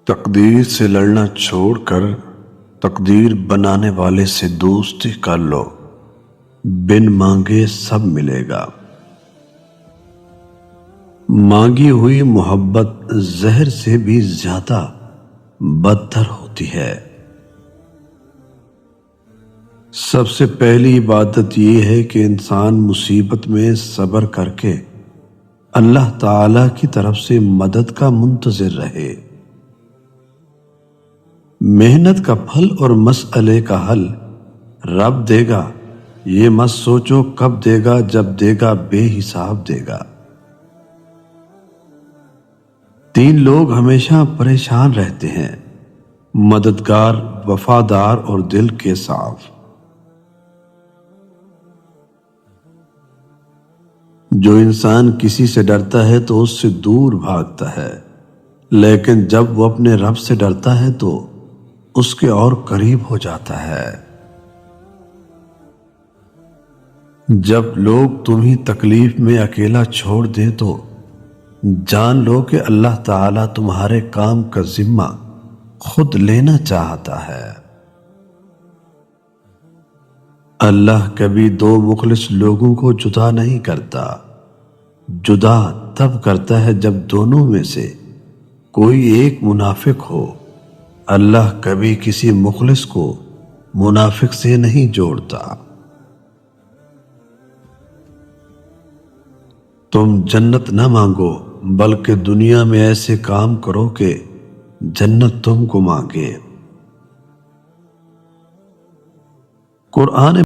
تقدیر سے لڑنا چھوڑ کر تقدیر بنانے والے سے دوستی کر لو، بن مانگے سب ملے گا۔ مانگی ہوئی محبت زہر سے بھی زیادہ بدتر ہوتی ہے۔ سب سے پہلی عبادت یہ ہے کہ انسان مصیبت میں صبر کر کے اللہ تعالی کی طرف سے مدد کا منتظر رہے۔ محنت کا پھل اور مسئلے کا حل رب دے گا، یہ مت سوچو کب دے گا، جب دے گا بے حساب دے گا۔ 3 لوگ ہمیشہ پریشان رہتے ہیں: مددگار، وفادار اور دل کے صاف۔ جو انسان کسی سے ڈرتا ہے تو اس سے دور بھاگتا ہے، لیکن جب وہ اپنے رب سے ڈرتا ہے تو اس کے اور قریب ہو جاتا ہے۔ جب لوگ تمہیں تکلیف میں اکیلا چھوڑ دیں تو جان لو کہ اللہ تعالیٰ تمہارے کام کا ذمہ خود لینا چاہتا ہے۔ اللہ کبھی 2 مخلص لوگوں کو جدا نہیں کرتا، جدا تب کرتا ہے جب دونوں میں سے کوئی ایک منافق ہو۔ اللہ کبھی کسی مخلص کو منافق سے نہیں جوڑتا۔ تم جنت نہ مانگو، بلکہ دنیا میں ایسے کام کرو کہ جنت تم کو مانگے۔ قرآن